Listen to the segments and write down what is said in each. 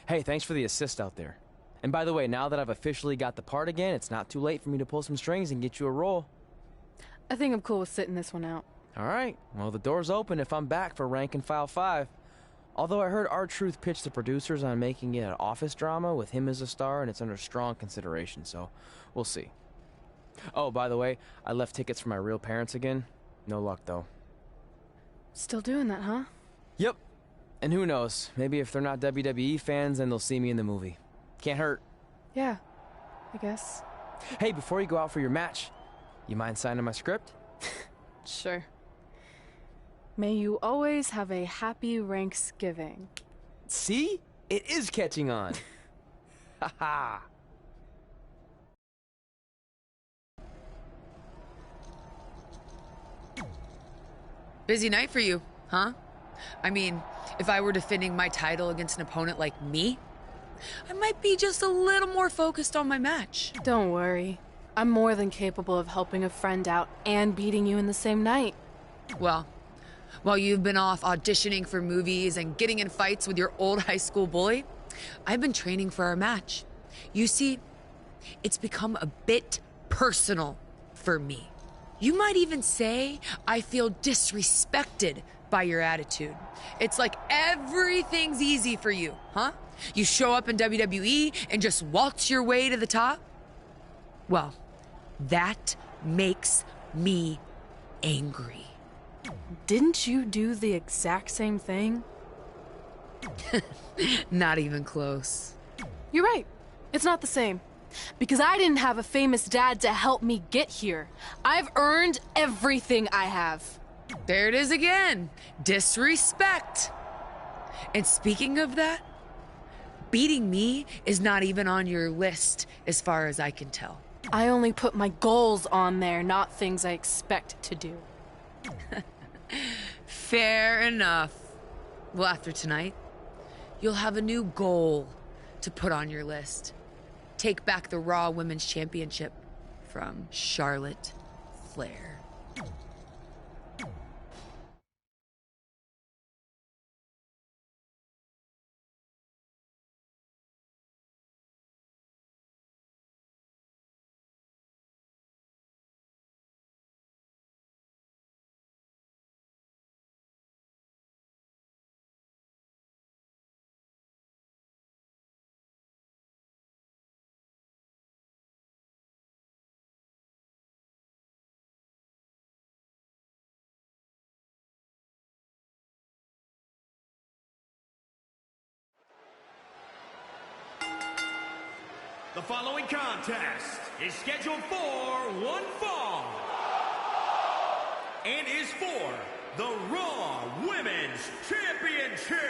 Hey, thanks for the assist out there. And by the way, now that I've officially got the part again, it's not too late for me to pull some strings and get you a role. I think I'm cool with sitting this one out. All right, well, the door's open if I'm back for Rank and File 5. Although I heard R-Truth pitch the producers on making it an office drama with him as a star, and it's under strong consideration, so we'll see. Oh, by the way, I left tickets for my real parents again. No luck, though. Still doing that, huh? Yep. And who knows, maybe if they're not WWE fans, then they'll see me in the movie. Can't hurt. Yeah, I guess. Hey, before you go out for your match, you mind signing my script? Sure. May you always have a happy Ranksgiving. See? It is catching on. Haha. Busy night for you, huh? I mean, if I were defending my title against an opponent like me, I might be just a little more focused on my match. Don't worry. I'm more than capable of helping a friend out and beating you in the same night. Well, while you've been off auditioning for movies and getting in fights with your old high school bully, I've been training for our match. You see, it's become a bit personal for me. You might even say I feel disrespected by your attitude. It's like everything's easy for you, huh? You show up in WWE and just waltz your way to the top? Well, that makes me angry. Didn't you do the exact same thing? Not even close. You're right. It's not the same. Because I didn't have a famous dad to help me get here. I've earned everything I have. There it is again. Disrespect. And speaking of that, beating me is not even on your list as far as I can tell. I only put my goals on there, not things I expect to do. Fair enough. Well, after tonight, you'll have a new goal to put on your list. Take back the Raw Women's Championship from Charlotte Flair. The following contest is scheduled for one fall and is for the Raw Women's Championship.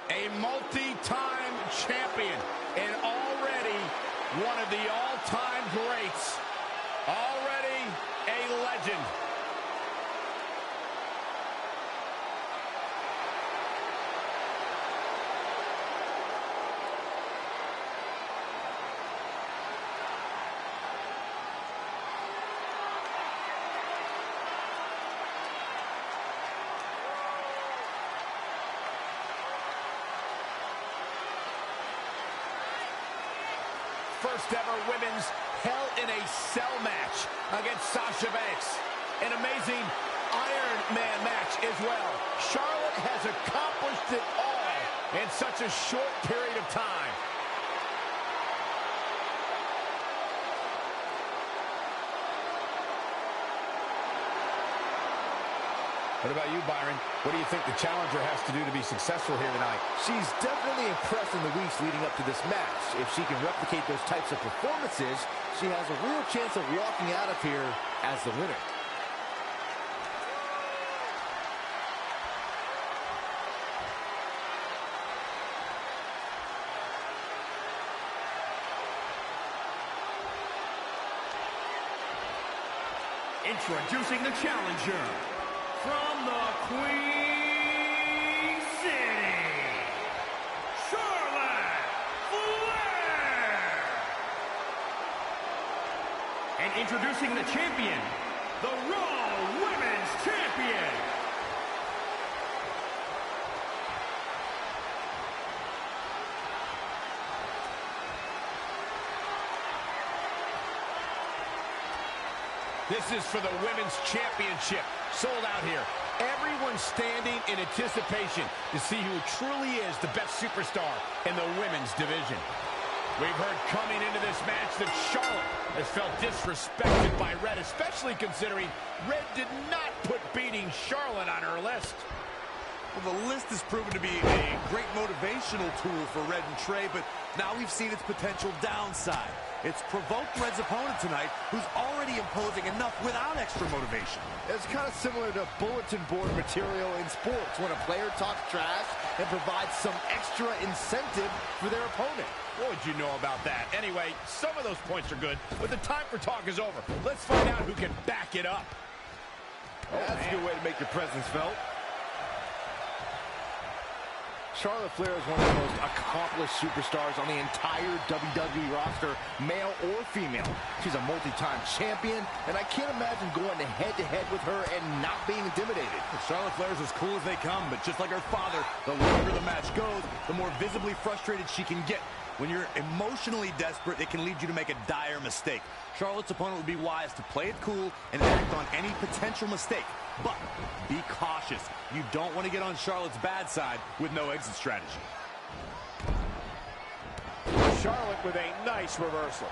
A multi-time champion and already one of the all-time greats. Already a legend. First ever women's Hell in a Cell match against Sasha Banks. An amazing Iron Man match as well. Charlotte has accomplished it all in such a short period of time. What about you, Byron? What do you think the challenger has to do to be successful here tonight? She's definitely impressed in the weeks leading up to this match. If she can replicate those types of performances, she has a real chance of walking out of here as the winner. Introducing the challenger from the Queen City, Charlotte Flair. Introducing the champion, the Raw Women's Champion. This is for the Women's Championship. Sold out here. Everyone standing in anticipation to see who truly is the best superstar in the women's division. We've heard coming into this match that Charlotte has felt disrespected by Red, especially considering Red did not put beating Charlotte on her list. Well, the list has proven to be a great motivational tool for Red and Trey, but now we've seen its potential downside. It's provoked Red's opponent tonight, who's already imposing enough without extra motivation. It's kind of similar to bulletin board material in sports when a player talks trash and provides some extra incentive for their opponent. What would you know about that? Anyway, some of those points are good, but the time for talk is over. Let's find out who can back it up. That's a good way to make your presence felt. Charlotte Flair is one of the most accomplished superstars on the entire WWE roster, male or female. She's a multi-time champion, and I can't imagine going head-to-head with her and not being intimidated. Charlotte Flair's as cool as they come, but just like her father, the longer the match goes, the more visibly frustrated she can get. When you're emotionally desperate, it can lead you to make a dire mistake. Charlotte's opponent would be wise to play it cool and act on any potential mistake. But be cautious. You don't want to get on Charlotte's bad side with no exit strategy. Charlotte with a nice reversal.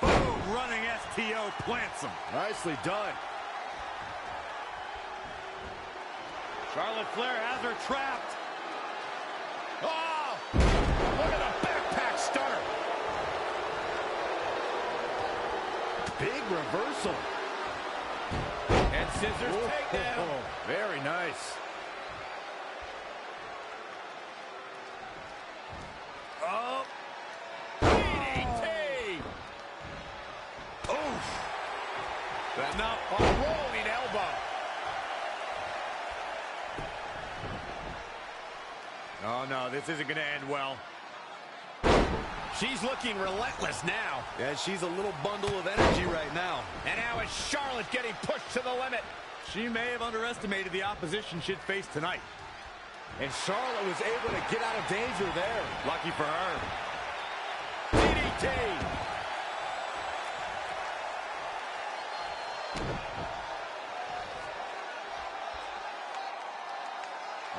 Boom! Running STO plants him. Nicely done. Charlotte Flair has her trapped. Oh! Look at the backpack stunner. Big reversal. And scissors takedown. Very nice. Oh! DDT! Oof! That's not a rolling elbow. Oh, no, this isn't going to end well. She's looking relentless now. Yeah, she's a little bundle of energy right now. And now is Charlotte getting pushed to the limit. She may have underestimated the opposition she'd face tonight. And Charlotte was able to get out of danger there. Lucky for her. DDT!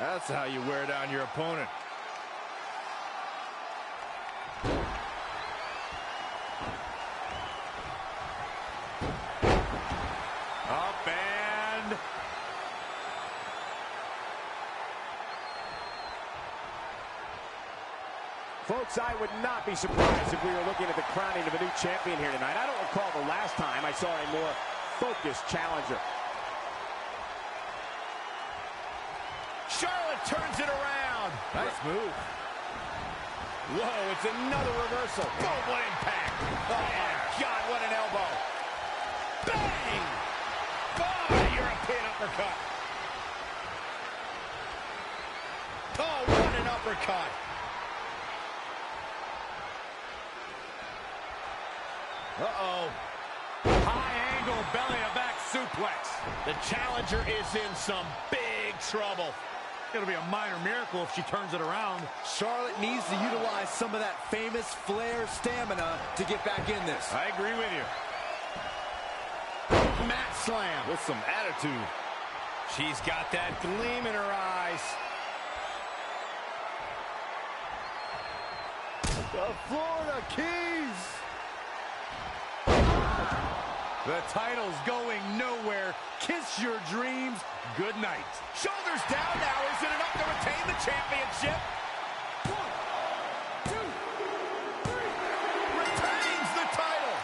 That's how you wear down your opponent. Up and... Folks, I would not be surprised if we were looking at the crowning of a new champion here tonight. I don't recall the last time I saw a more focused challenger. Charlotte turns it around. Nice move. Whoa, it's another reversal. Boom, what impact. Oh, my God, what an elbow. Bang! Oh, European uppercut. Oh, what an uppercut. Uh-oh. High angle belly-to-back suplex. The challenger is in some big trouble. It'll be a minor miracle if she turns it around. Charlotte needs to utilize some of that famous Flair stamina to get back in this. I agree with you. Mat slam. With some attitude. She's got that gleam in her eyes. The Florida Keys. The title's going nowhere. Kiss your dreams. Good night. Shoulders down now. Is it enough to retain the championship? 1, 2, 3. Retains the title.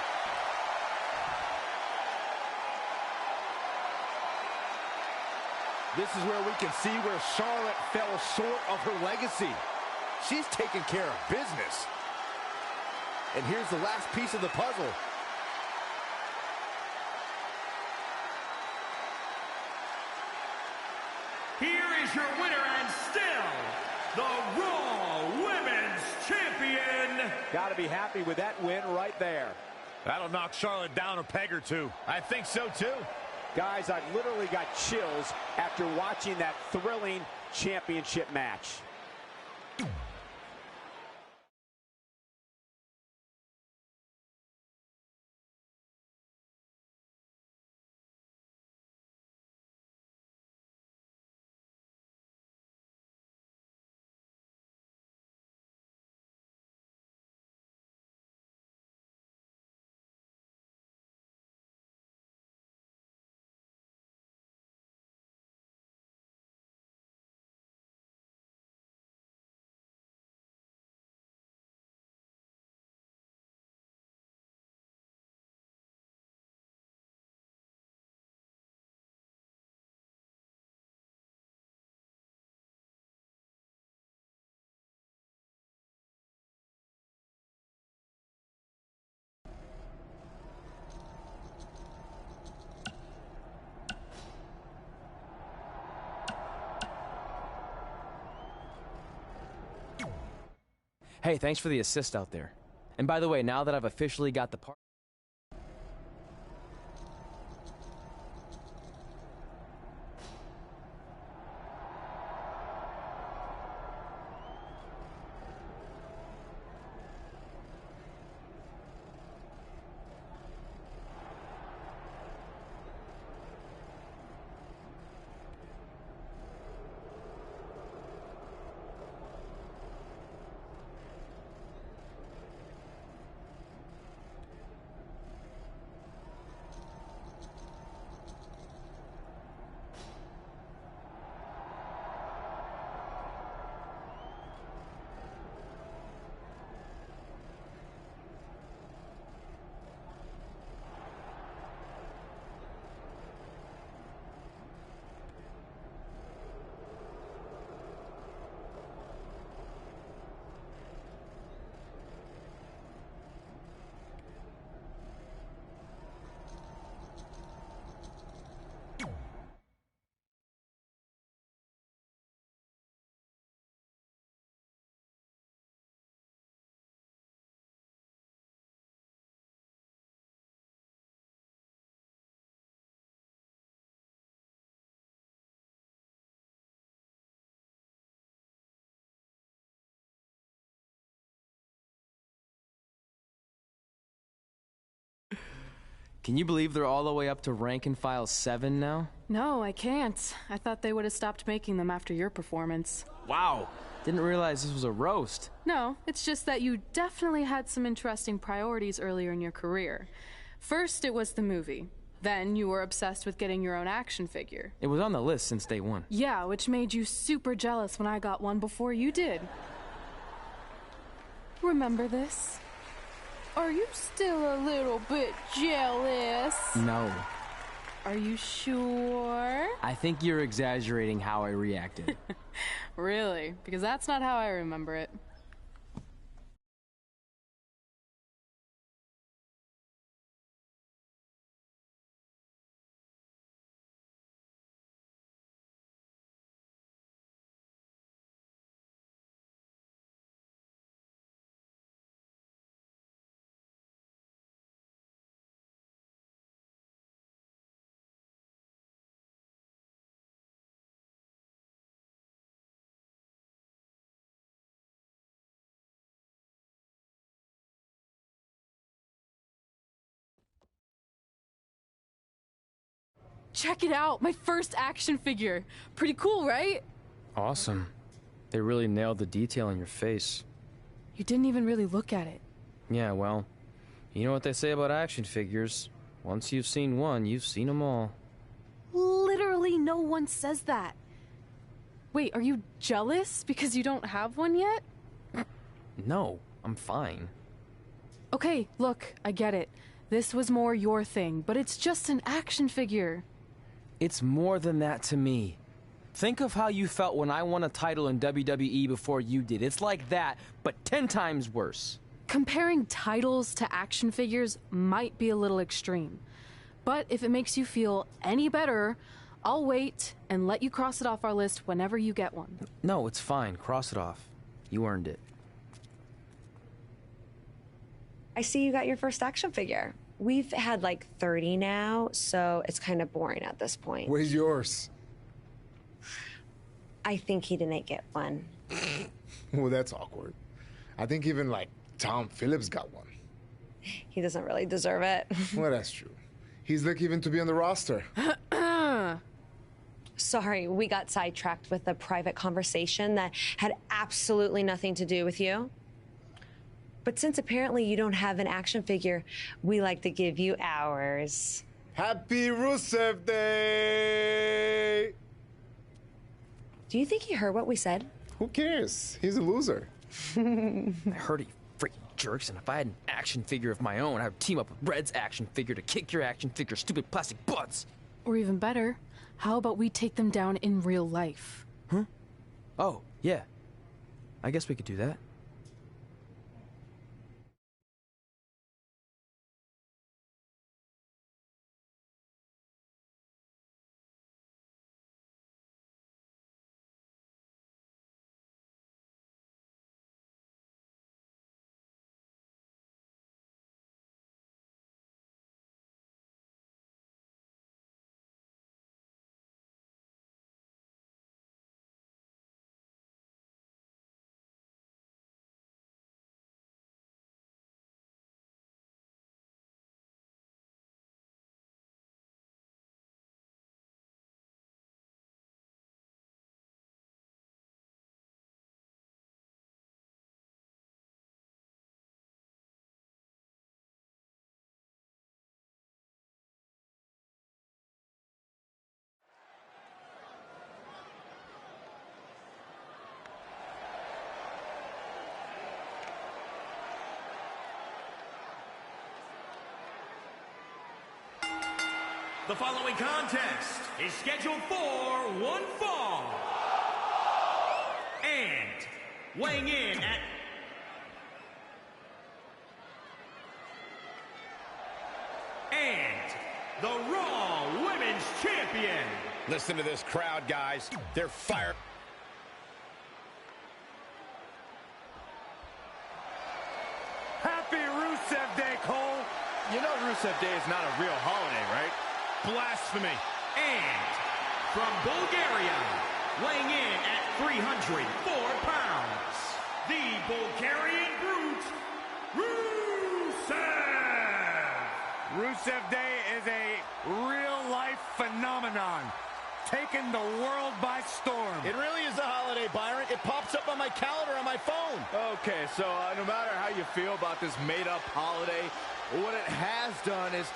This is where we can see where Charlotte fell short of her legacy. She's taking care of business. And here's the last piece of the puzzle. Here is your winner and still the Raw Women's Champion. Got to be happy with that win right there. That'll knock Charlotte down a peg or two. I think so, too. Guys, I've literally got chills after watching that thrilling championship match. Hey, thanks for the assist out there. And by the way, now that I've officially got the part... Can you believe they're all the way up to rank and file 7 now? No, I can't. I thought they would have stopped making them after your performance. Wow! Didn't realize this was a roast. No, it's just that you definitely had some interesting priorities earlier in your career. First, it was the movie. Then you were obsessed with getting your own action figure. It was on the list since day one. Yeah, which made you super jealous when I got one before you did. Remember this? Are you still a little bit jealous? No. Are you sure? I think you're exaggerating how I reacted. Really? Because that's not how I remember it. Check it out, my first action figure. Pretty cool, right? Awesome. They really nailed the detail in your face. You didn't even really look at it. Yeah, well, you know what they say about action figures. Once you've seen one, you've seen them all. Literally no one says that. Wait, are you jealous because you don't have one yet? No, I'm fine. Okay, look, I get it. This was more your thing, but it's just an action figure. It's more than that to me. Think of how you felt when I won a title in WWE before you did. It's like that, but 10 times worse. Comparing titles to action figures might be a little extreme. But if it makes you feel any better, I'll wait and let you cross it off our list whenever you get one. No, it's fine. Cross it off. You earned it. I see you got your first action figure. We've had like 30 now, so it's kind of boring at this point. Where's yours? I think he didn't get one. Well, that's awkward. I think even, like, Tom Phillips got one. He doesn't really deserve it. Well, that's true. He's lucky even to be on the roster. Sorry, we got sidetracked with a private conversation that had absolutely nothing to do with you. But since apparently you don't have an action figure, we like to give you ours. Happy Rusev Day! Do you think he heard what we said? Who cares? He's a loser. I heard he freaking jerks, and if I had an action figure of my own, I would team up with Red's action figure to kick your action figure's stupid plastic butts. Or even better, how about we take them down in real life? Huh? Oh, yeah. I guess we could do that. The following contest is scheduled for one fall. And weighing in at the Raw Women's Champion. Listen to this crowd, guys. They're fired. Happy Rusev Day, Cole. You know Rusev Day is not a real holiday, right? Blasphemy. And from Bulgaria, weighing in at 304 pounds, the Bulgarian Brute, Rusev. Rusev Day is a real-life phenomenon, taking the world by storm. It really is a holiday, Byron. It pops up on my calendar on my phone. Okay, so no matter how you feel about this made-up holiday, what it has done is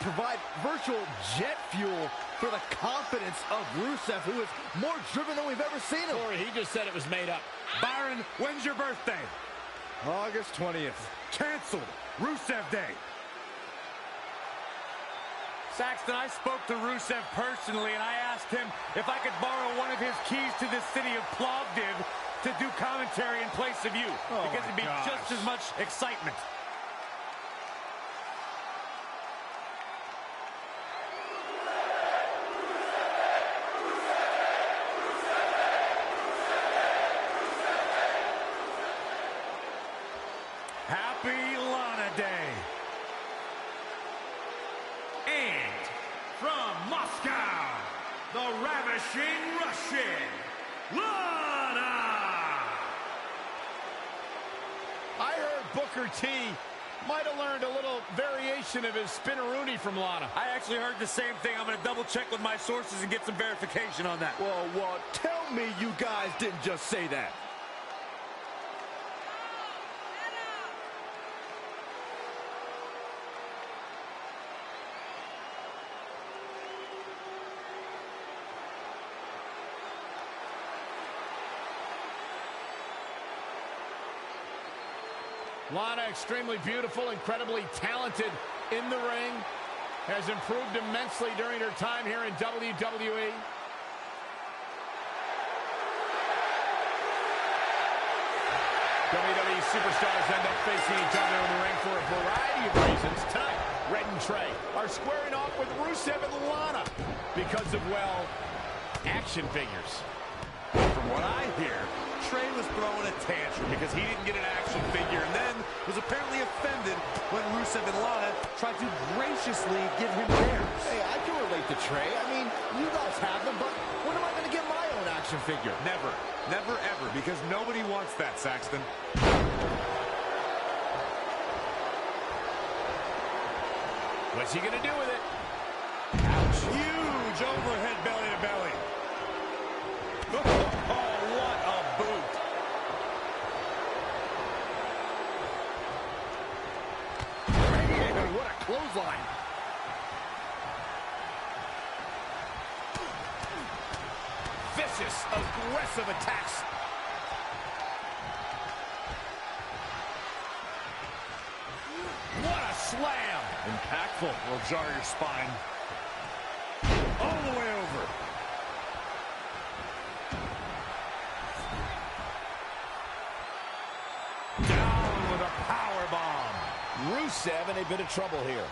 provide virtual jet fuel for the confidence of Rusev, who is more driven than we've ever seen him. Corey, he just said it was made up. Byron, when's your birthday? August 20th. Canceled. Rusev Day. Saxton, I spoke to Rusev personally, and I asked him if I could borrow one of his keys to the city of Plovdiv to do commentary in place of you, because it'd be just as much excitement. Happy Lana Day. And from Moscow, the ravishing Russian, Lana. I heard Booker T might have learned a little variation of his spinneroonie from Lana. I actually heard the same thing. I'm going to double check with my sources and get some verification on that. Well, tell me you guys didn't just say that. Lana, extremely beautiful, incredibly talented in the ring, has improved immensely during her time here in WWE. WWE superstars end up facing each other in the ring for a variety of reasons. Tonight, Red and Trey are squaring off with Rusev and Lana because of, well, action figures. From what I hear, Trey was throwing a tantrum because he didn't get an action figure and then was apparently offended when Rusev and Lana tried to graciously give him theirs. Hey, I can relate to Trey. I mean, you guys have them, but when am I going to get my own action figure? Never. Never, ever, because nobody wants that, Saxton. What's he going to do with it? Ouch. Huge overhead belly to belly. Oh, what a boot. What a clothesline. Vicious, aggressive attacks. What a slam. Impactful. Will jar your spine. All the way over. Down with a power bomb. Rusev in a bit of trouble here.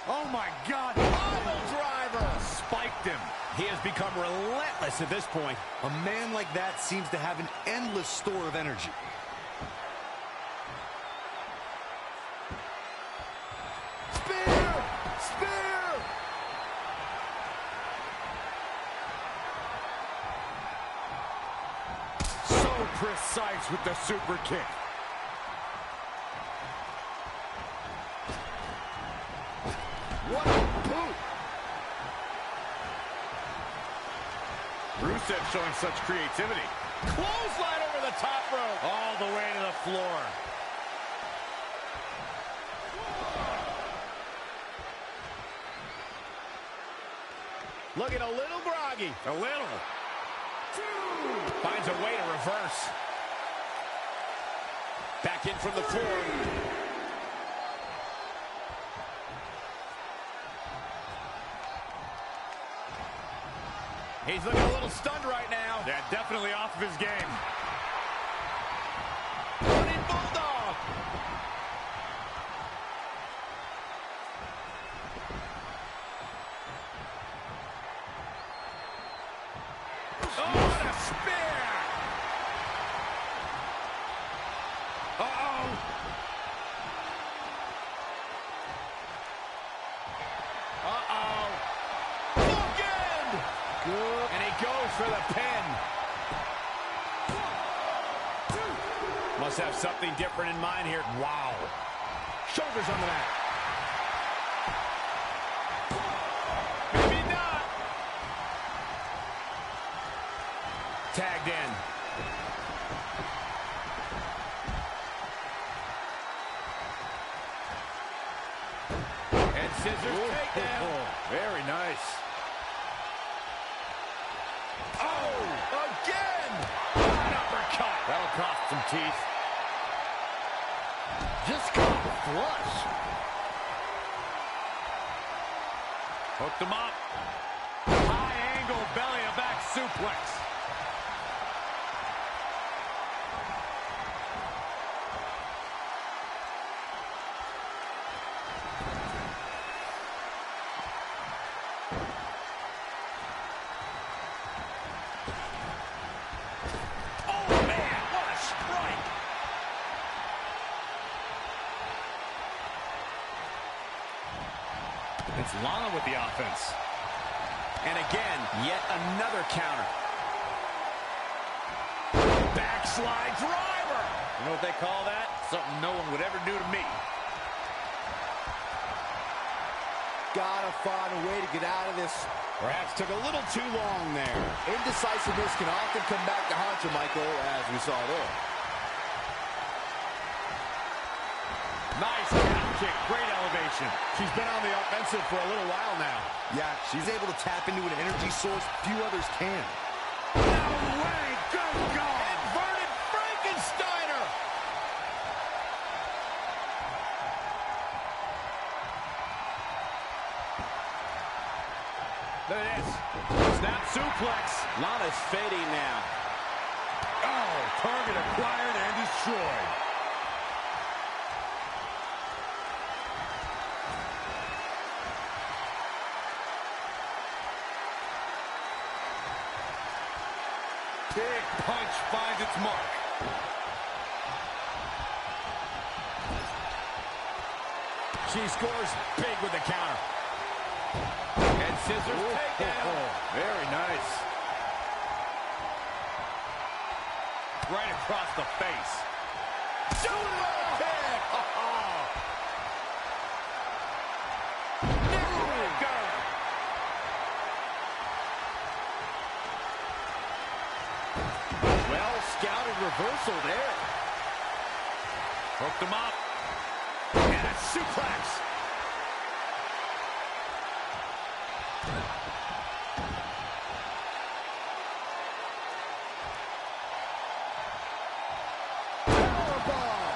Oh my God. Pile driver. Spiked him. He has become relentless at this point. A man like that seems to have an endless store of energy. Spear! Spear! So precise with the super kick. What a boot! Rusev showing such creativity. Clothesline over the top rope. All the way to the floor. Looking a little groggy. A little. Finds a way to reverse. Back in from the floor. He's looking a little stunned right now. Yeah, definitely off of his game. Running Bulldog. Oh, what a spear! Uh-oh. Uh-oh. Bookend! Good. And he goes for the pin. Must have something different in mind here. Wow. Shoulders on the mat. Maybe not. Tagged in. And scissors takedown. Very nice. Oh, again. An uppercut. That'll cost some teeth. Just caught flush. Hooked him up. High angle belly to back suplex. It's Lana with the offense. And again, yet another counter. Backslide driver. You know what they call that? Something no one would ever do to me. Gotta find a way to get out of this. Perhaps took a little too long there. Indecisiveness can often come back to haunt you, Michael, as we saw there. Nice calf kick. Great elevation. She's been on the offensive for a little while now. Yeah, she's able to tap into an energy source few others can. No way! Good God! Inverted Frankensteiner! Look at this. Snap suplex. Lana's fading now. Oh, target acquired and destroyed. Big punch finds its mark. She scores big with the counter. And scissors takedown. Very nice. Right across the face. Jumbo kick. Neckbreaker. Well scouted reversal there. Hooked him up. And a suplex. Powerbomb.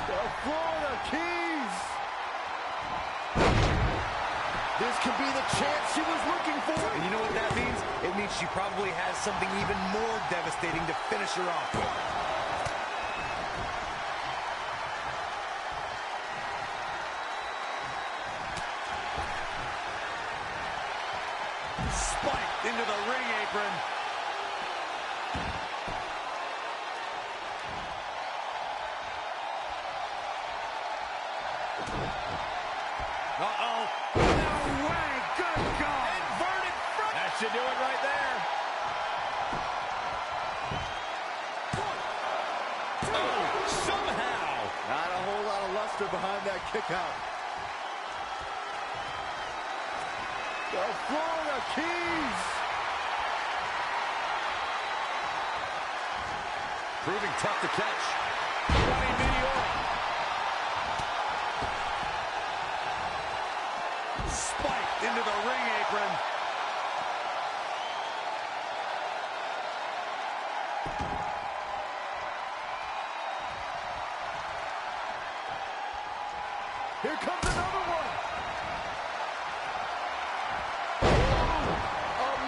The Florida Keys. This could be the chance she was looking for. And you know what that means? It means she probably has something even more devastating to finish her off with. Spiked into the ring apron. Uh-oh. No way. Good God. Inverted front. That should do it right there. Oh, somehow. Not a whole lot of luster behind that kick out. The Florida Keys. Proving tough to catch. Running meteoric. Spiked into the ring apron. Here comes another one.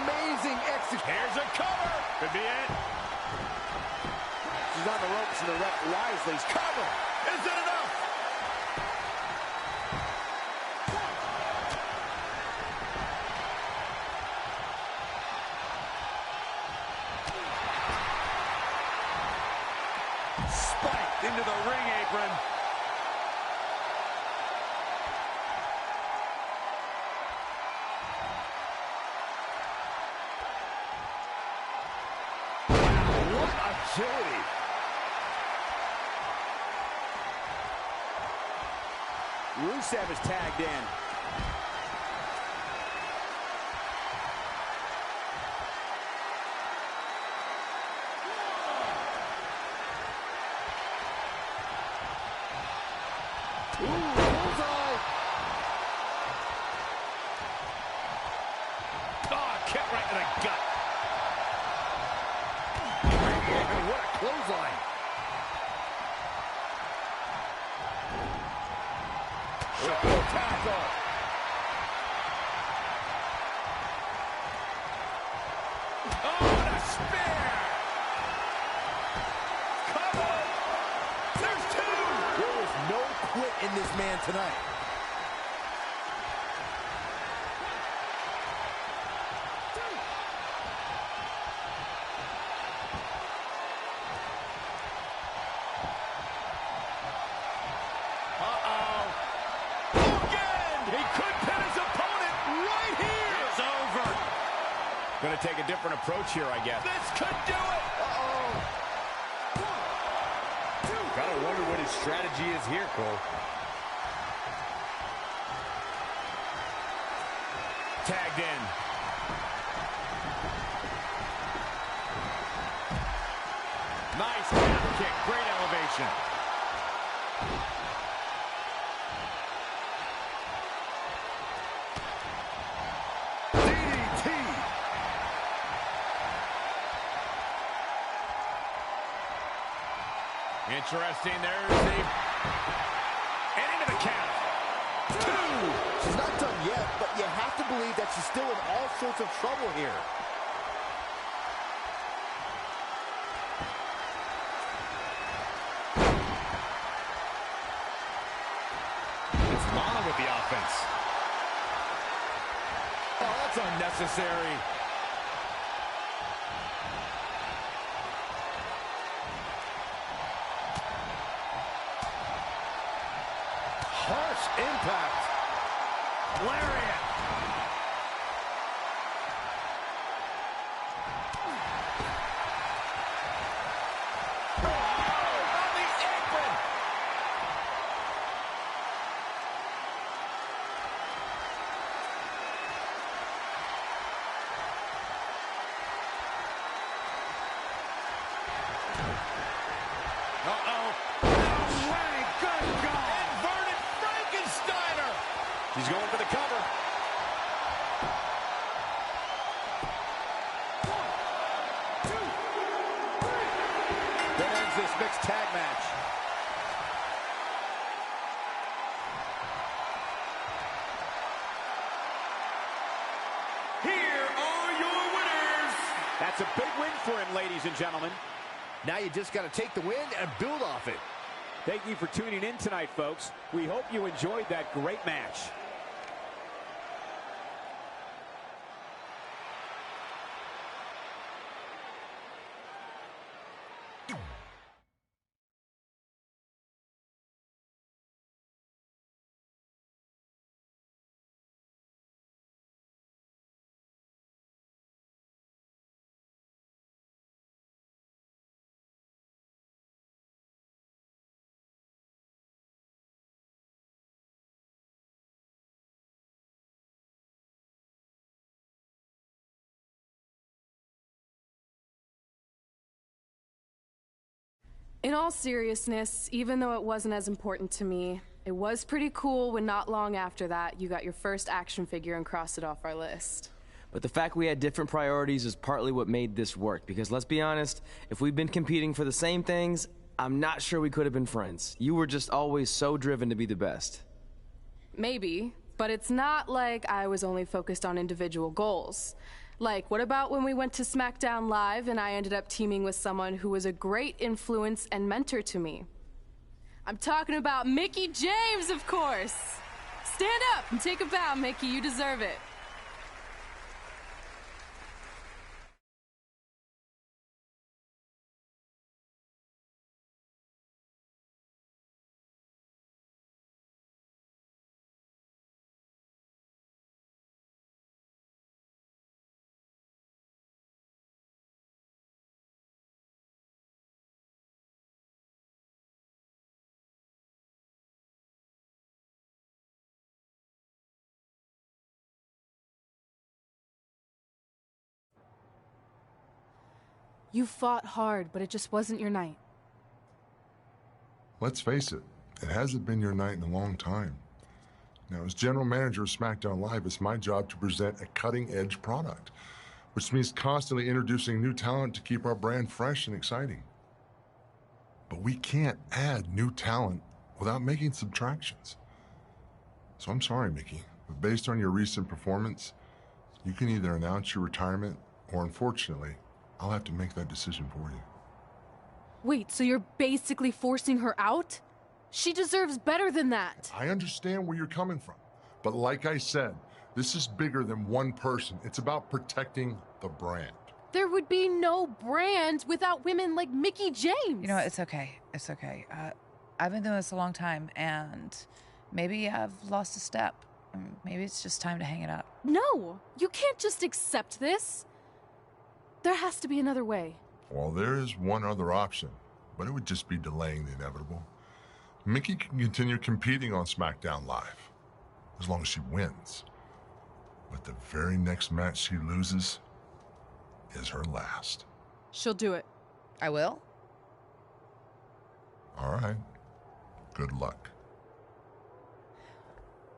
Amazing execution. Here's a cover. Could be it. She's on the ropes and the ref wisely. Cover. Is it enough? Spiked into the ring apron. What agility. Rusev is tagged in. Ooh, bullseye. Oh, kick right in the gut. And what a clothesline. Triple tackle. Oh, what a spear. Cover. There's two. There is no quit in this man tonight. Uh-oh. Again! He could pin his opponent right here! It's over. Gonna take a different approach here, I guess. This could do it! Uh-oh. Gotta wonder what his strategy is here, Cole. Tagged in. Nice calf kick. Great elevation. DDT. Interesting. There's the... And into the count. Two. She's not done yet, but you have to believe that she's still in all sorts of trouble here. It's Lana with the offense. Oh, that's unnecessary. Harsh impact. Lariat. On the apron. Uh-oh. No way. Good God. Inverted Frankensteiner. He's going for the cover. That ends this mixed tag match. Here are your winners. That's a big win for him, ladies and gentlemen. Now you just got to take the win and build off it. Thank you for tuning in tonight, folks. We hope you enjoyed that great match. In all seriousness, even though it wasn't as important to me, it was pretty cool when not long after that you got your first action figure and crossed it off our list. But the fact we had different priorities is partly what made this work, because let's be honest, if we'd been competing for the same things, I'm not sure we could have been friends. You were just always so driven to be the best. Maybe, but it's not like I was only focused on individual goals. Like, what about when we went to SmackDown Live and I ended up teaming with someone who was a great influence and mentor to me? I'm talking about Mickie James, of course! Stand up and take a bow, Mickie. You deserve it. You fought hard, but it just wasn't your night. Let's face it, it hasn't been your night in a long time. Now, as general manager of SmackDown Live, it's my job to present a cutting-edge product, which means constantly introducing new talent to keep our brand fresh and exciting. But we can't add new talent without making subtractions. So I'm sorry, Mickie, but based on your recent performance, you can either announce your retirement or, unfortunately, I'll have to make that decision for you. Wait, so you're basically forcing her out? She deserves better than that. I understand where you're coming from, but like I said, this is bigger than one person. It's about protecting the brand. There would be no brand without women like Mickie James. You know what? It's okay. It's okay. I've been doing this a long time, and maybe I've lost a step. Maybe it's just time to hang it up. No, you can't just accept this. There has to be another way. Well, there is one other option, but it would just be delaying the inevitable. Mickie can continue competing on SmackDown Live, as long as she wins. But the very next match she loses is her last. She'll do it. I will? All right. Good luck.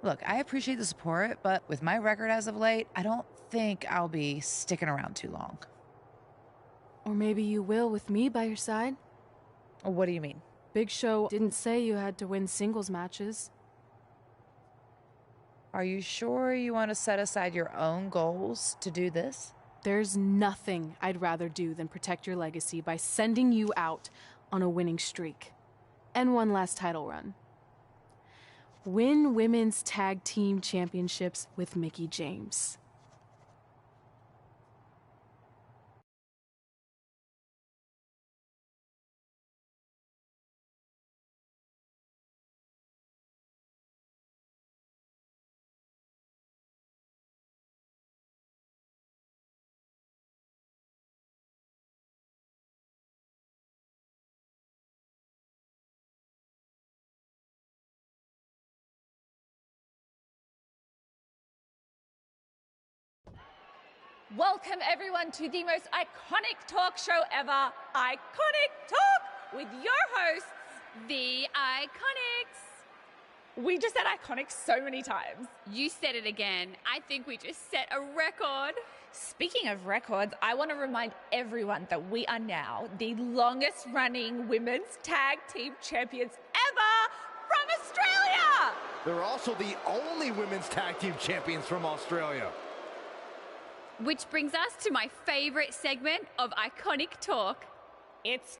Look, I appreciate the support, but with my record as of late, I don't think I'll be sticking around too long. Or maybe you will with me by your side. What do you mean? Big Show didn't say you had to win singles matches. Are you sure you want to set aside your own goals to do this? There's nothing I'd rather do than protect your legacy by sending you out on a winning streak. And one last title run. Win women's tag team championships with Mickie James. Welcome everyone to the most iconic talk show ever, Iconic Talk, with your hosts, The Iconics. We just said iconic so many times. You said it again. I think we just set a record. Speaking of records, I want to remind everyone that we are now the longest running women's tag team champions ever from Australia. They're also the only women's tag team champions from Australia. Which brings us to my favorite segment of Iconic Talk. It's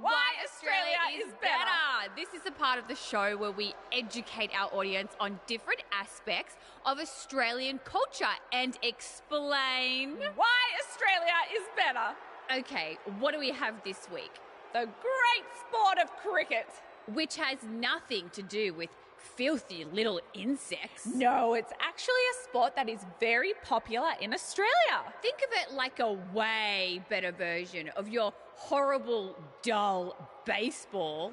Why Australia is better. This is a part of the show where we educate our audience on different aspects of Australian culture and explain why Australia is better. Okay, what do we have this week? The great sport of cricket. Which has nothing to do with filthy little insects. No, it's actually a sport that is very popular in Australia. Think of it like a way better version of your horrible, dull baseball.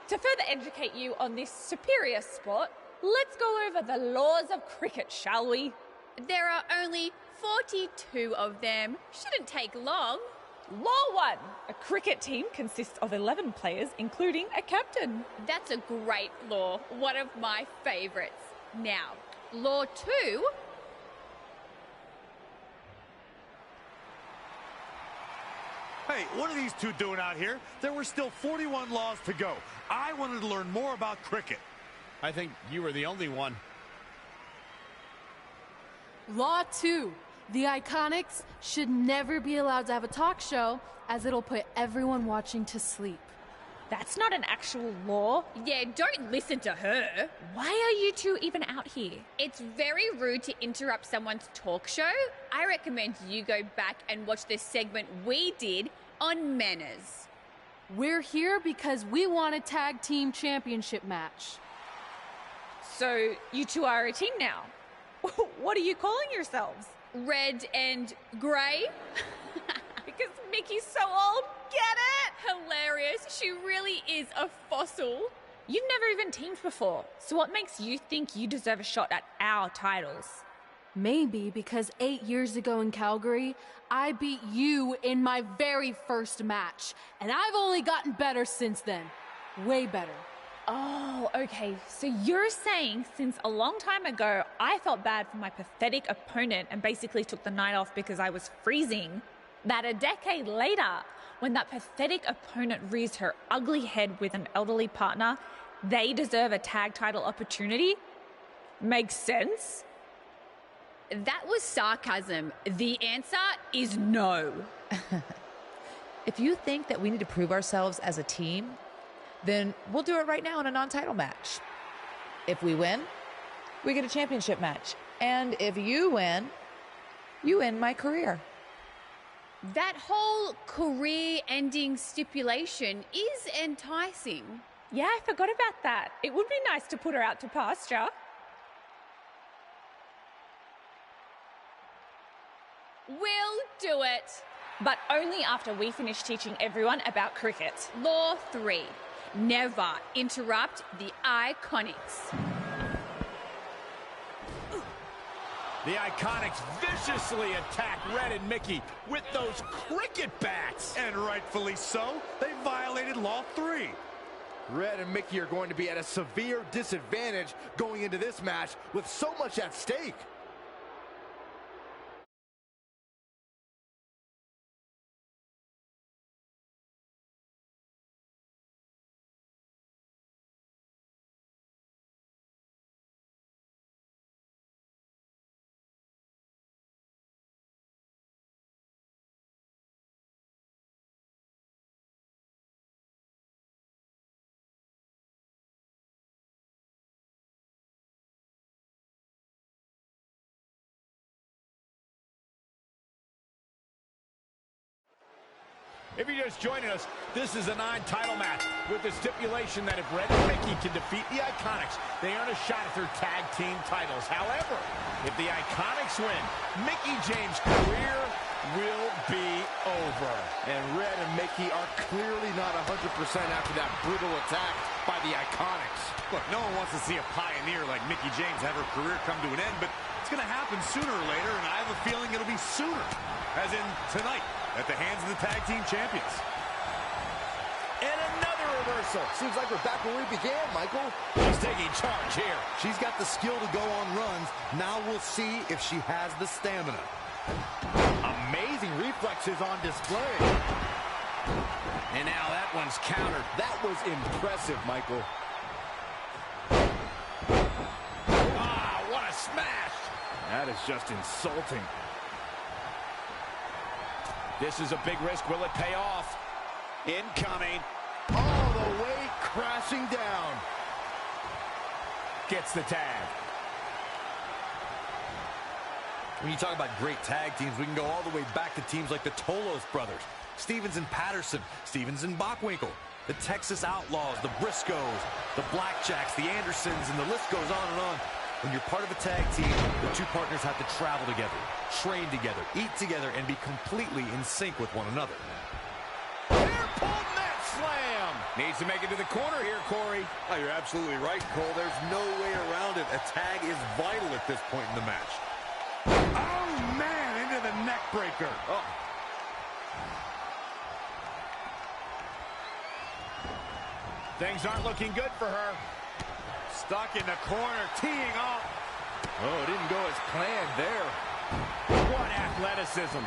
To further educate you on this superior sport, let's go over the laws of cricket, shall we? There are only 42 of them. Shouldn't take long. Law 1. A cricket team consists of 11 players, including a captain. That's a great law. One of my favourites. Now, Law 2. Hey, what are these two doing out here? There were still 41 laws to go. I wanted to learn more about cricket. I think you were the only one. Law 2. The Iconics should never be allowed to have a talk show, as it'll put everyone watching to sleep. That's not an actual law. Yeah, don't listen to her. Why are you two even out here? It's very rude to interrupt someone's talk show. I recommend you go back and watch the segment we did on manners. We're here because we want a tag team championship match. So you two are a team now. What are you calling yourselves? Red and grey? Because Mickey's so old, get it? Hilarious. She really is a fossil. You've never even teamed before, so what makes you think you deserve a shot at our titles? Maybe because 8 years ago in Calgary, I beat you in my very first match, and I've only gotten better since then. Way better. Oh, okay. So you're saying since a long time ago, I felt bad for my pathetic opponent and basically took the night off because I was freezing, that a decade later, when that pathetic opponent rears her ugly head with an elderly partner, they deserve a tag title opportunity? Makes sense? That was sarcasm. The answer is no. If you think that we need to prove ourselves as a team, then we'll do it right now in a non-title match. If we win, we get a championship match. And if you win, you end my career. That whole career-ending stipulation is enticing. Yeah, I forgot about that. It would be nice to put her out to pasture. We'll do it. But only after we finish teaching everyone about cricket. Law 3. Never interrupt the Iconics. The Iconics viciously attack Red and Mickey with those cricket bats. And rightfully so, they violated Law 3. Red and Mickey are going to be at a severe disadvantage going into this match with so much at stake. If you're just joining us, this is a non-title match with the stipulation that if Red and Mickey can defeat the Iconics, they earn a shot at their tag team titles. However, if the Iconics win, Mickey James' career will be over. And Red and Mickey are clearly not 100% after that brutal attack by the Iconics. Look, no one wants to see a pioneer like Mickie James have her career come to an end, but it's going to happen sooner or later, and I have a feeling it'll be sooner, as in tonight, at the hands of the tag team champions. And another reversal. Seems like we're back where we began, Michael. She's taking charge here. She's got the skill to go on runs. Now we'll see if she has the stamina. Amazing reflexes on display. And now that one's countered. That was impressive, Michael. Ah, what a smash. That is just insulting. This is a big risk. Will it pay off? Incoming. All the way crashing down. Gets the tag. When you talk about great tag teams, we can go all the way back to teams like the Tolos brothers, Stevens and Patterson, Stevens and Bockwinkel, the Texas Outlaws, the Briscoes, the Blackjacks, the Andersons, and the list goes on and on. When you're part of a tag team, the two partners have to travel together, train together, eat together, and be completely in sync with one another. Pulled that slam. Needs to make it to the corner here, Corey. Oh, you're absolutely right, Cole. There's no way around it. A tag is vital at this point in the match. Oh, man, into the neck breaker. Oh. Things aren't looking good for her. Stuck in the corner, teeing up. Oh, it didn't go as planned there. What athleticism.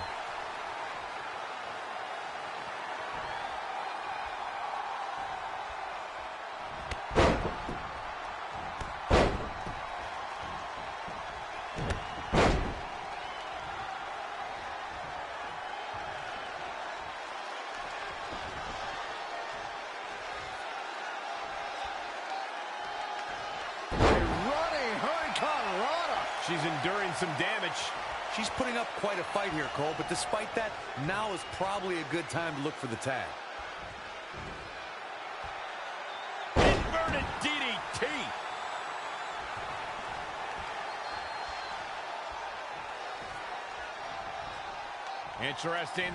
She's enduring some damage. She's putting up quite a fight here, Cole, but despite that, now is probably a good time to look for the tag. Inverted DDT. Interesting.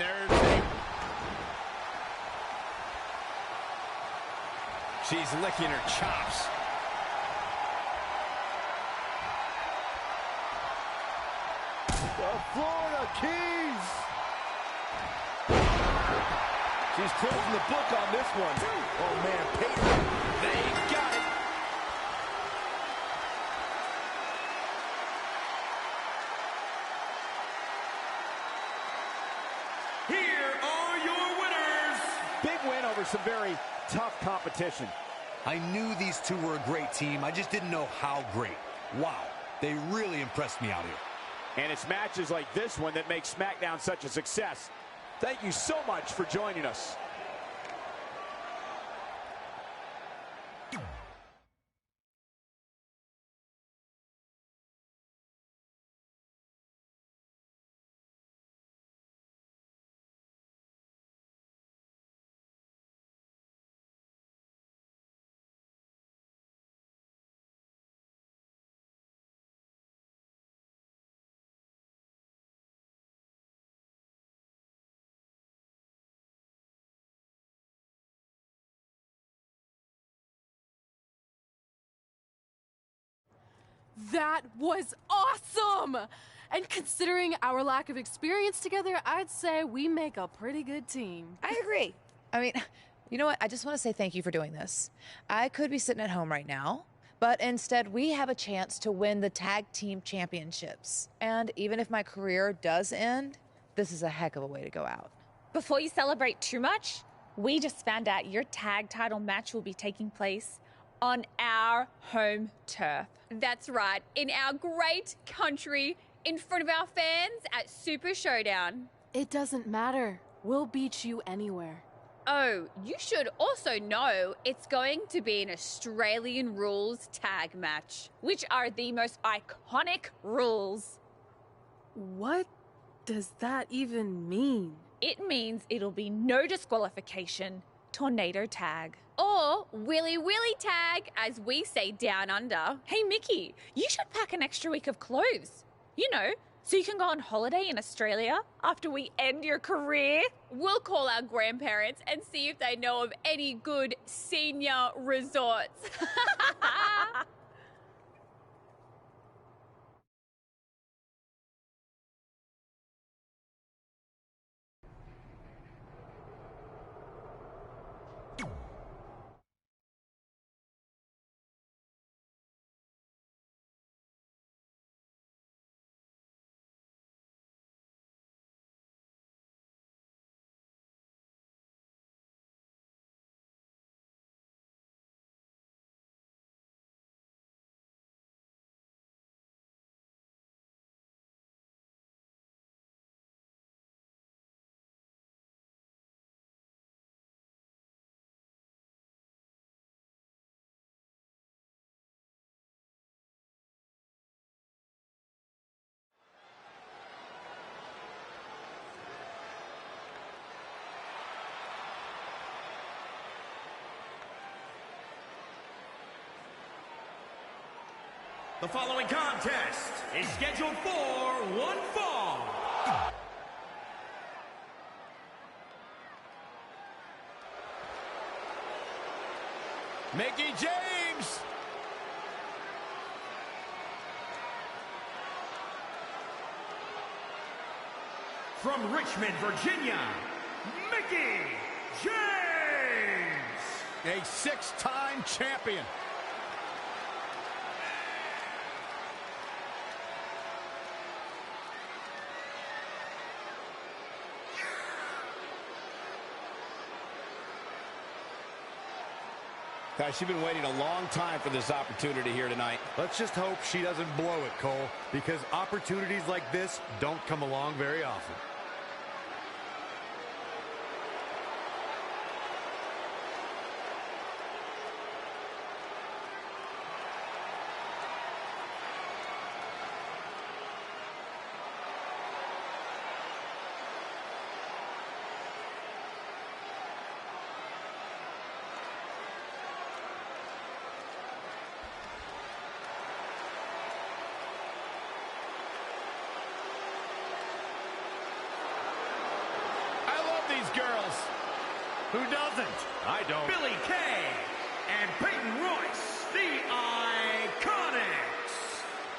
She's licking her chops. The Florida Keys. She's closing the book on this one. Oh, man, Peyton. They got it. Here are your winners. Big win over some very tough competition. I knew these two were a great team. I just didn't know how great. Wow, they really impressed me out here. And it's matches like this one that make SmackDown such a success. Thank you so much for joining us. That was awesome! And considering our lack of experience together, I'd say we make a pretty good team. I agree. I mean, you know what? I just want to say thank you for doing this. I could be sitting at home right now, but instead we have a chance to win the tag team championships. And even if my career does end, this is a heck of a way to go out. Before you celebrate too much, we just found out your tag title match will be taking place on our home turf. That's right, in our great country, in front of our fans at Super Showdown. It doesn't matter. We'll beat you anywhere. Oh, you should also know it's going to be an Australian rules tag match, which are the most iconic rules. What does that even mean? It means it'll be no disqualification, tornado tag. Or willy willy tag, as we say down under. Hey, Mickie, you should pack an extra week of clothes. You know, So you can go on holiday in Australia after we end your career? We'll call our grandparents and see if they know of any good senior resorts. The following contest is scheduled for one fall. Mickie James. From Richmond, Virginia, Mickie James. A six-time champion. Guys, she's been waiting a long time for this opportunity here tonight. Let's just hope she doesn't blow it, Cole, because opportunities like this don't come along very often. Girls. Who doesn't? I don't. Billie Kay and Peyton Royce, the Iconics.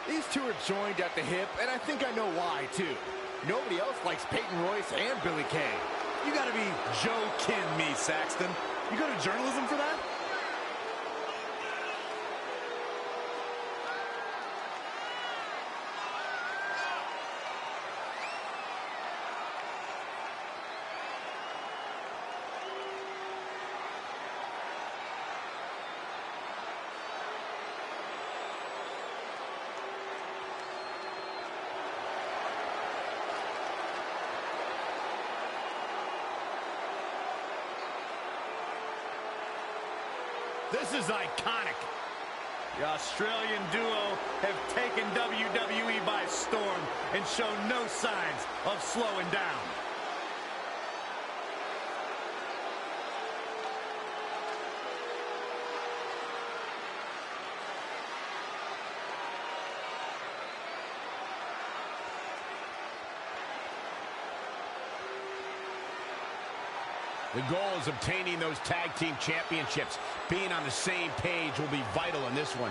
These two are joined at the hip, and I think I know why, too. Nobody else likes Peyton Royce and Billie Kay. You gotta be joking me, Saxton. You go to journalism for that? This is iconic. The Australian duo have taken WWE by storm and show no signs of slowing down. The goal is obtaining those tag team championships. Being on the same page will be vital in this one.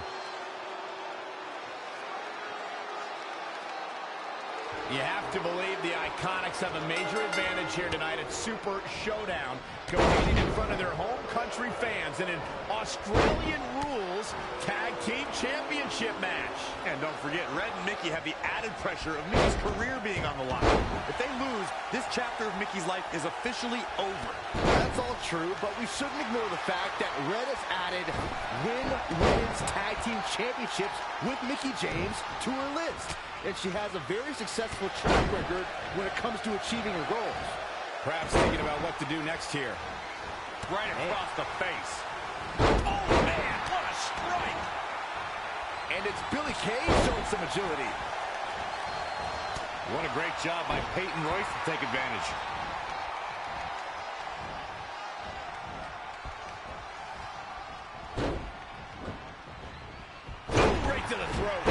You have to believe the Iconics have a major advantage here tonight at Super Showdown, competing in front of their home country fans in an Australian rules tag team championship match. And don't forget, Red and Mickie have the added pressure of Mickie's career being on the line. If they lose, this chapter of Mickie's life is officially over. That's all true, but we shouldn't ignore the fact that Red has added women's tag team championships with Mickie James to her list. And she has a very successful track record when it comes to achieving her goals. Perhaps thinking about what to do next here. Right across the face. Oh, man, what a strike! And it's Billie Kay showing some agility. What a great job by Peyton Royce to take advantage. Right to the throat.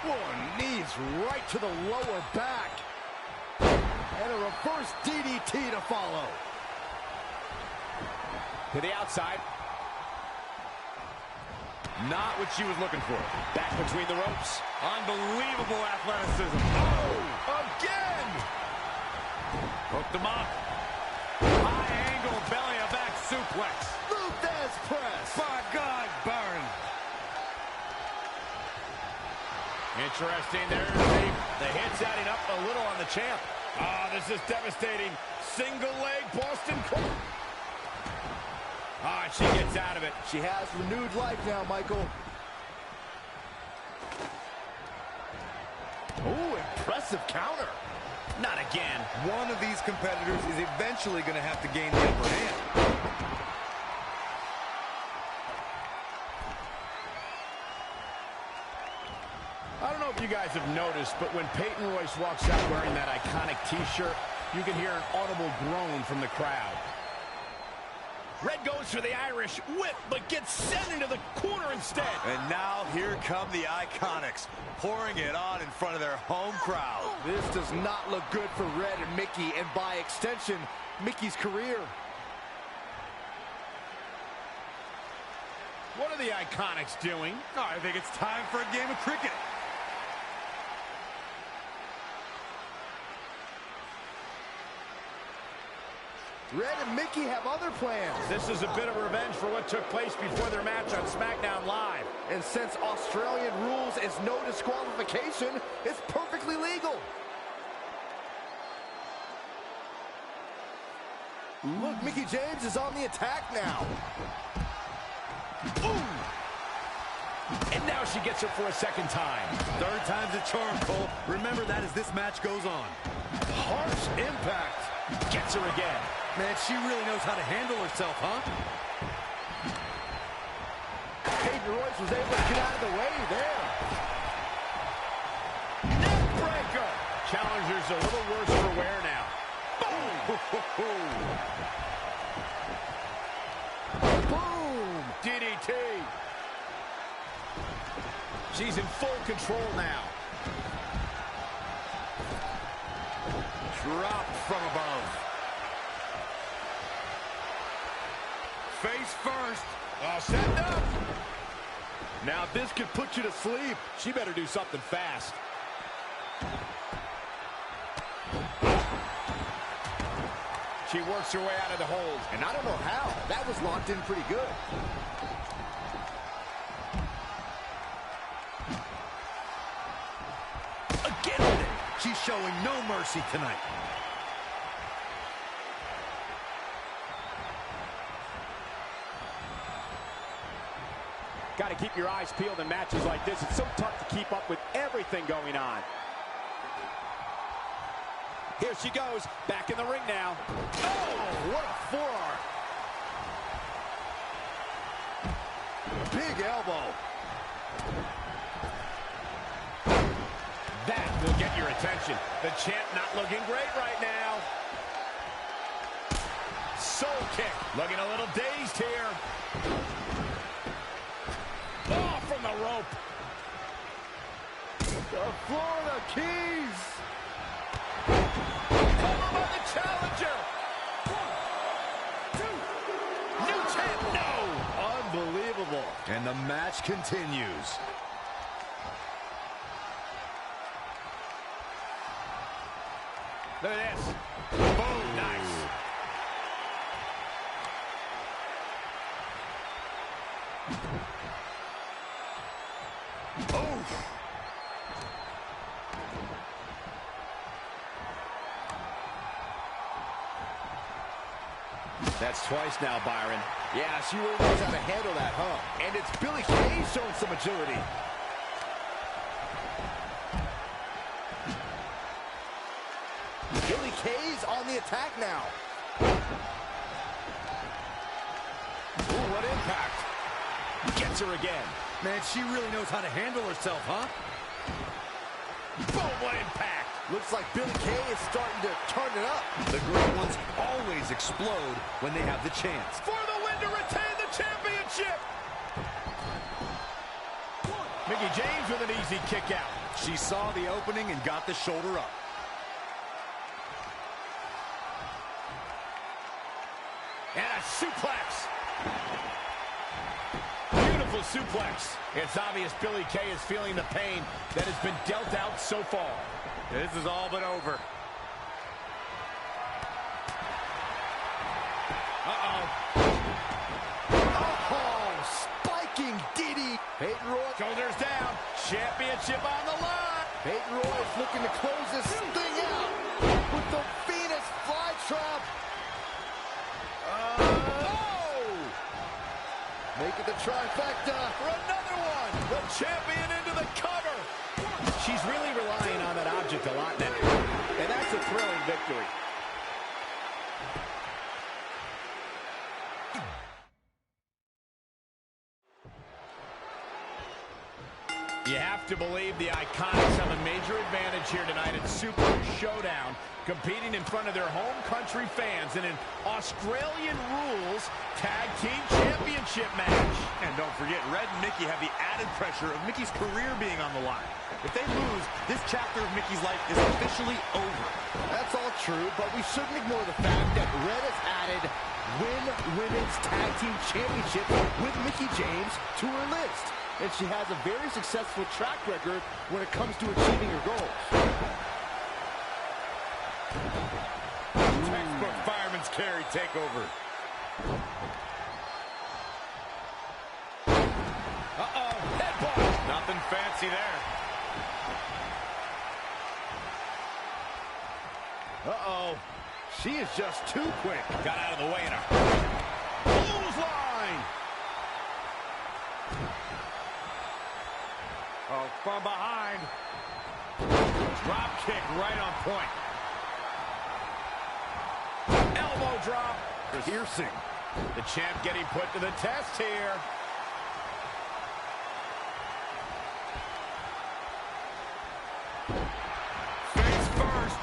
Whoa, knees right to the lower back. And a reverse DDT to follow. To the outside. Not what she was looking for. Back between the ropes. Unbelievable athleticism. Oh, again! Hooked him up. High angle belly to back suplex. Luthez press. By God, burn. Interesting. There's the hits adding up a little on the champ. Ah, this is devastating. Single leg Boston Cold. Ah, she gets out of it. She has renewed life now, Michael. Oh, impressive counter. Not again. One of these competitors is eventually going to have to gain the upper hand. I don't know if you guys have noticed, but when Peyton Royce walks out wearing that iconic T-shirt, you can hear an audible groan from the crowd. Red goes for the Irish whip, but gets sent into the corner instead. And now here come the Iconics, pouring it on in front of their home crowd. This does not look good for Red and Mickey, and by extension, Mickey's career. What are the Iconics doing? Oh, I think it's time for a game of cricket. Red and Mickey have other plans. This is a bit of revenge for what took place before their match on SmackDown Live. And since Australian rules is no disqualification, it's perfectly legal. Look, Mickie James is on the attack now. Ooh! And now she gets her for a second time. Third time's a charm, Cole. Remember that as this match goes on. Harsh impact. Gets her again. Man, she really knows how to handle herself, huh? Peyton Royce was able to get out of the way there. Neckbreaker. Challenger's a little worse for wear now. Boom! Boom! DDT. She's in full control now. Dropped from above. Face first. Oh, set up. Now this could put you to sleep. She better do something fast. She works her way out of the hold. And I don't know how. That was locked in pretty good. Again with it. She's showing no mercy tonight. Got to keep your eyes peeled in matches like this. It's so tough to keep up with everything going on. Here she goes, back in the ring now. Oh, what a forearm. Big elbow. That will get your attention. The champ not looking great right now. Soul kick. Looking a little dazed here. Oh, from the rope. The Florida Keys. Cover by the challenger. 1, 2. New champ, no. Unbelievable. And the match continues. Look at this. Boom, nice. Oof. That's twice now, Byron. Yeah, she really knows how to handle that, huh? And it's Billie Kay showing some agility. Billie Kay's on the attack now. Ooh, what impact. Gets her again. Man, she really knows how to handle herself, huh? Boom, what impact. Looks like Billie Kay is starting to turn it up. The great ones always explode when they have the chance. For the win to retain the championship. Mickie James with an easy kick out. She saw the opening and got the shoulder up. And a suplex. Beautiful suplex. It's obvious Billie Kay is feeling the pain that has been dealt out so far. This is all but over. Spiking DD. Peyton Roy. Shoulders down. Championship on the line. Peyton Roy is looking to close this thing out with the Venus flytrap. Make it the trifecta for another one. The champion into the cover. She's really relying on that object a lot now. And that's a thrilling victory. You have to believe the Iconics have a major advantage here tonight at Super Showdown, competing in front of their home country fans in an Australian Rules Tag Team Championship match. And don't forget, Red and Mickey have the added pressure of Mickey's career being on the line. If they lose, this chapter of Mickey's life is officially over. That's all true, but we shouldn't ignore the fact that Red has added Women's Tag Team Championship with Mickie James to her list. And she has a very successful track record when it comes to achieving her goals. Textbook fireman's carry takeover. Headbutt. Nothing fancy there. She is just too quick. Got out of the way in a hurry. Clothesline. Oh, from behind. Drop kick right on point. Elbow drop. Piercing. The champ getting put to the test here. Face first.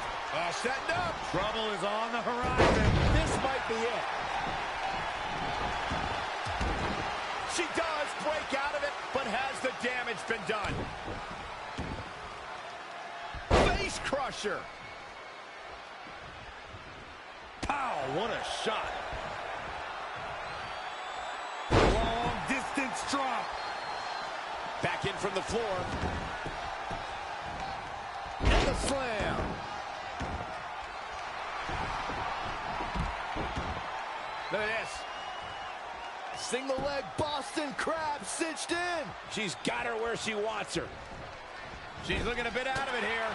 Setting up. Trouble is on the horizon. This might be it. She does break out of it, but has the damage been done? Face crusher. Pow, what a shot. Long distance drop. Back in from the floor. And the slam. Look at this. Single leg Boston Crab cinched in. She's got her where she wants her. She's looking a bit out of it here.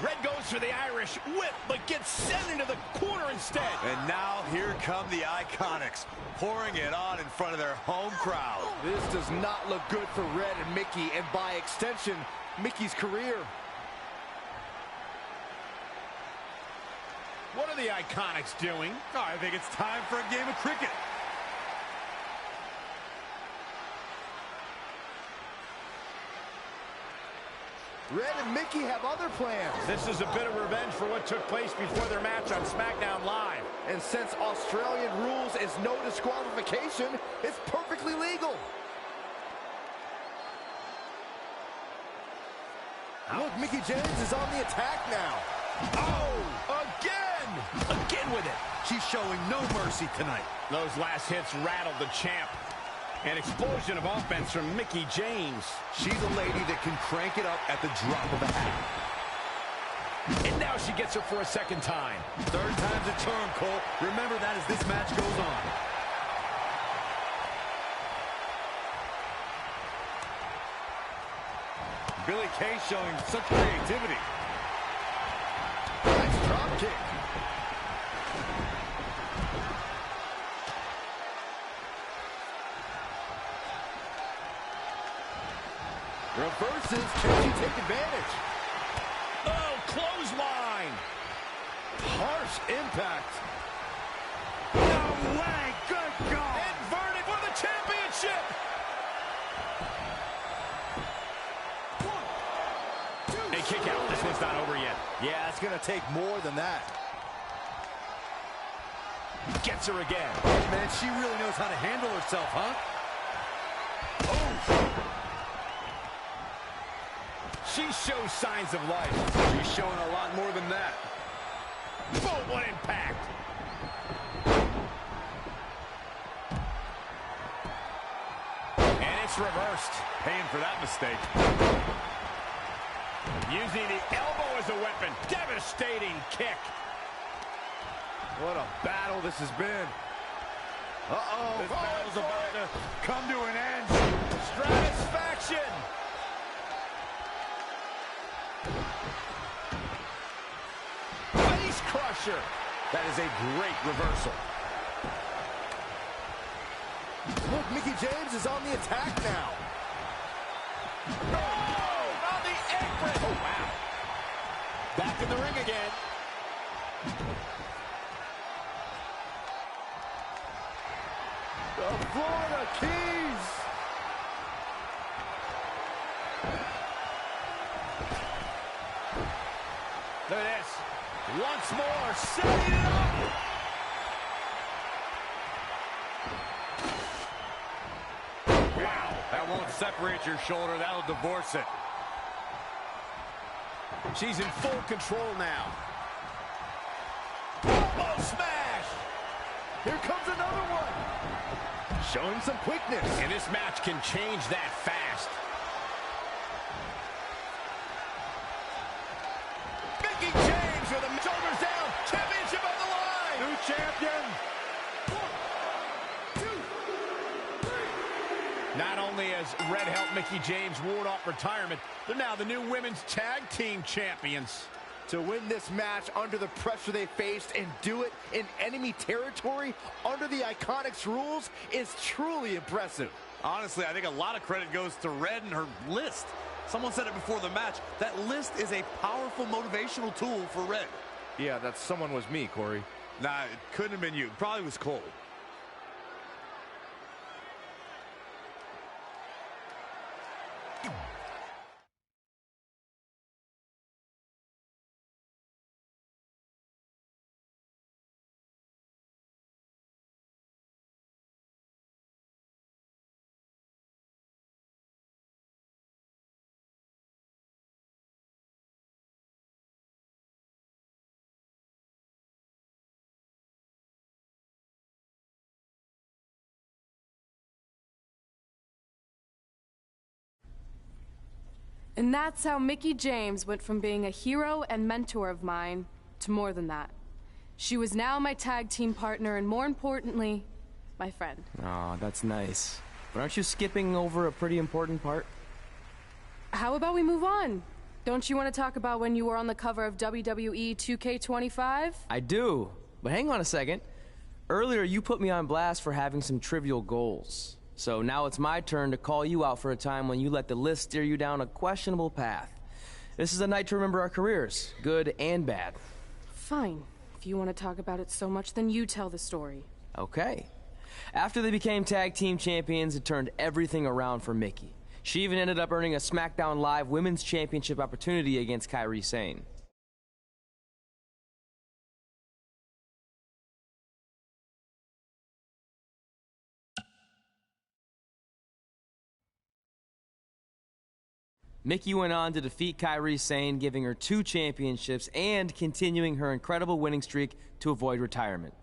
Red goes for the Irish whip, but gets sent into the corner instead. And now here come the Iconics, pouring it on in front of their home crowd. This does not look good for Red and Mickey, and by extension, Mickey's career. What are the Iconics doing? Oh, I think it's time for a game of cricket. Red and Mickey have other plans. This is a bit of revenge for what took place before their match on SmackDown Live. And since Australian rules is no disqualification, it's perfectly legal. Look, Mickie James is on the attack now. Oh, again with it. She's showing no mercy tonight. Those last hits rattled the champ. An explosion of offense from Mickie James. She's a lady that can crank it up at the drop of a hat. And now she gets her for a second time. Third time's a charm, Cole. Remember that as this match goes on. Billie Kay showing such creativity. Nice drop kick. Reverses. Can she take advantage? Oh, clothesline. Harsh impact. No way. Good God. Inverted for the championship. A kick out. This one's not over yet. Yeah, it's going to take more than that. Gets her again. Man, she really knows how to handle herself, huh? She shows signs of life. She's showing a lot more than that. Boom, what impact. And it's reversed. Paying for that mistake. Using the elbow as a weapon. Devastating kick. What a battle this has been. Uh-oh. This battle's about to come to an end. Stratisfaction. Face crusher. That is a great reversal. Look, Mickie James is on the attack now. Oh, on the apron. Oh, wow. Back in the ring again. The Florida Keys. Look at this. Once more, setting it up. Wow, that won't separate your shoulder. That'll divorce it. She's in full control now. Elbow smash. Here comes another one. Showing some quickness. And this match can change that fast. Mickie James with the shoulders down. Championship on the line. New champion. 1, 2, 3. Not only has Red helped Mickie James ward off retirement, they're now the new women's tag team champions. To win this match under the pressure they faced and do it in enemy territory under the Iconics rules is truly impressive. Honestly, I think a lot of credit goes to Red and her list. Someone said it before the match. That list is a powerful motivational tool for Red. Yeah, that someone was me, Corey. Nah, it couldn't have been you. Probably was Cole. And that's how Mickie James went from being a hero and mentor of mine to more than that. She was now my tag team partner and, more importantly, my friend. Aw, that's nice. But aren't you skipping over a pretty important part? How about we move on? Don't you want to talk about when you were on the cover of WWE 2K25? I do, but hang on a second. Earlier, you put me on blast for having some trivial goals. So now it's my turn to call you out for a time when you let the list steer you down a questionable path. This is a night to remember our careers, good and bad. Fine. If you want to talk about it so much, then you tell the story. Okay. After they became tag team champions, it turned everything around for Mickie. She even ended up earning a SmackDown Live Women's Championship opportunity against Kairi Sane. Mickie went on to defeat Kairi Sane, giving her 2 championships and continuing her incredible winning streak to avoid retirement.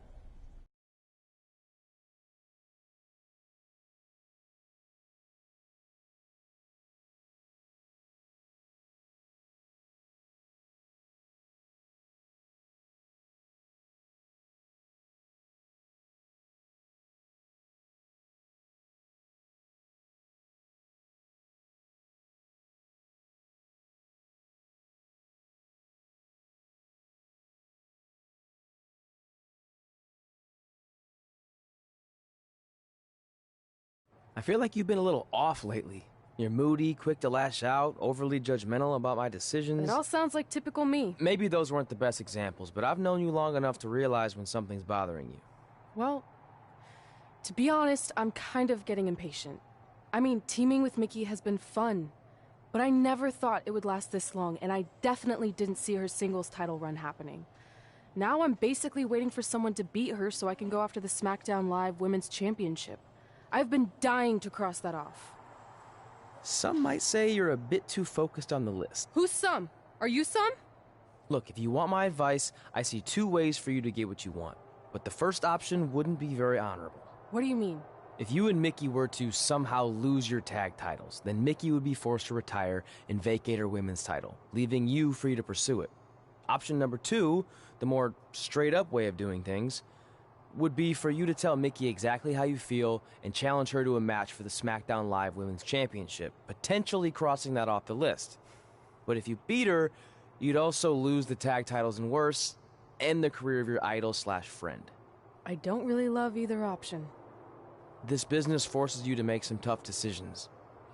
I feel like you've been a little off lately. You're moody, quick to lash out, overly judgmental about my decisions. It all sounds like typical me. Maybe those weren't the best examples, but I've known you long enough to realize when something's bothering you. Well, to be honest, I'm kind of getting impatient. I mean, teaming with Mickie has been fun, but I never thought it would last this long, and I definitely didn't see her singles title run happening. Now I'm basically waiting for someone to beat her so I can go after the SmackDown Live Women's Championship. I've been dying to cross that off. Some might say you're a bit too focused on the list. Who's some? Are you some? Look, if you want my advice, I see two ways for you to get what you want. But the first option wouldn't be very honorable. What do you mean? If you and Mickey were to somehow lose your tag titles, then Mickey would be forced to retire and vacate her women's title, leaving you free to pursue it. Option number two, the more straight-up way of doing things, would be for you to tell Mickey exactly how you feel and challenge her to a match for the SmackDown Live Women's Championship, potentially crossing that off the list. But if you beat her, you'd also lose the tag titles and worse, end the career of your idol/friend. I don't really love either option. This business forces you to make some tough decisions.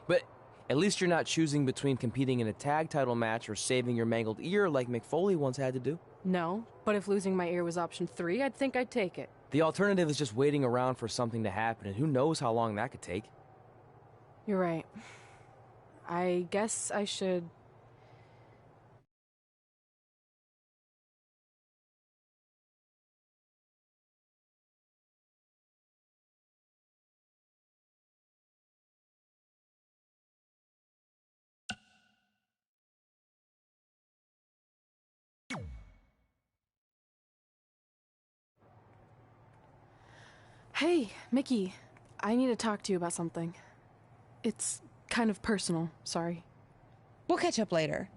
But at least you're not choosing between competing in a tag title match or saving your mangled ear like Mick Foley once had to do. No, but if losing my ear was option 3, I'd think I'd take it. The alternative is just waiting around for something to happen, and who knows how long that could take. You're right. I guess I should... Hey, Mickey. I need to talk to you about something. It's kind of personal, sorry. We'll catch up later.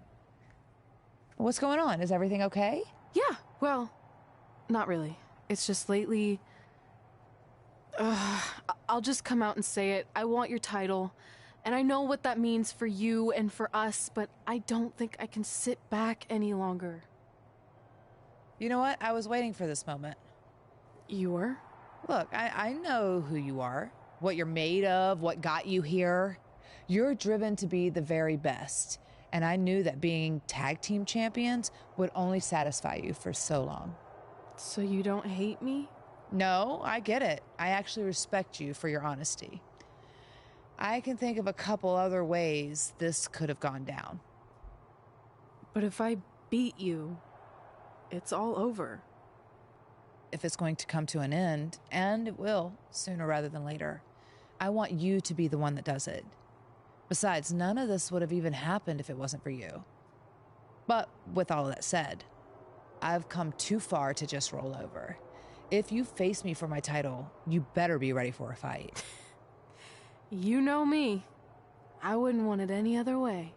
What's going on? Is everything okay? Yeah, well, not really. It's just lately... I'll just come out and say it. I want your title. And I know what that means for you and for us, but I don't think I can sit back any longer. You know what? I was waiting for this moment. You were? Look, I know who you are, what you're made of, what got you here. You're driven to be the very best, and I knew that being tag team champions would only satisfy you for so long. So you don't hate me? No, I get it. I actually respect you for your honesty. I can think of a couple other ways this could have gone down. But if I beat you, it's all over. If it's going to come to an end, and it will, sooner rather than later, I want you to be the one that does it. Besides, none of this would have even happened if it wasn't for you. But with all of that said, I've come too far to just roll over. If you face me for my title, you better be ready for a fight. You know me. I wouldn't want it any other way.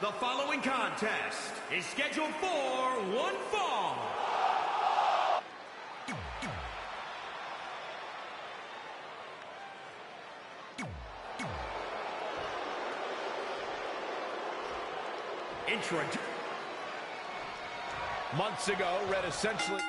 The following contest is scheduled for one fall. Months ago, Red essentially...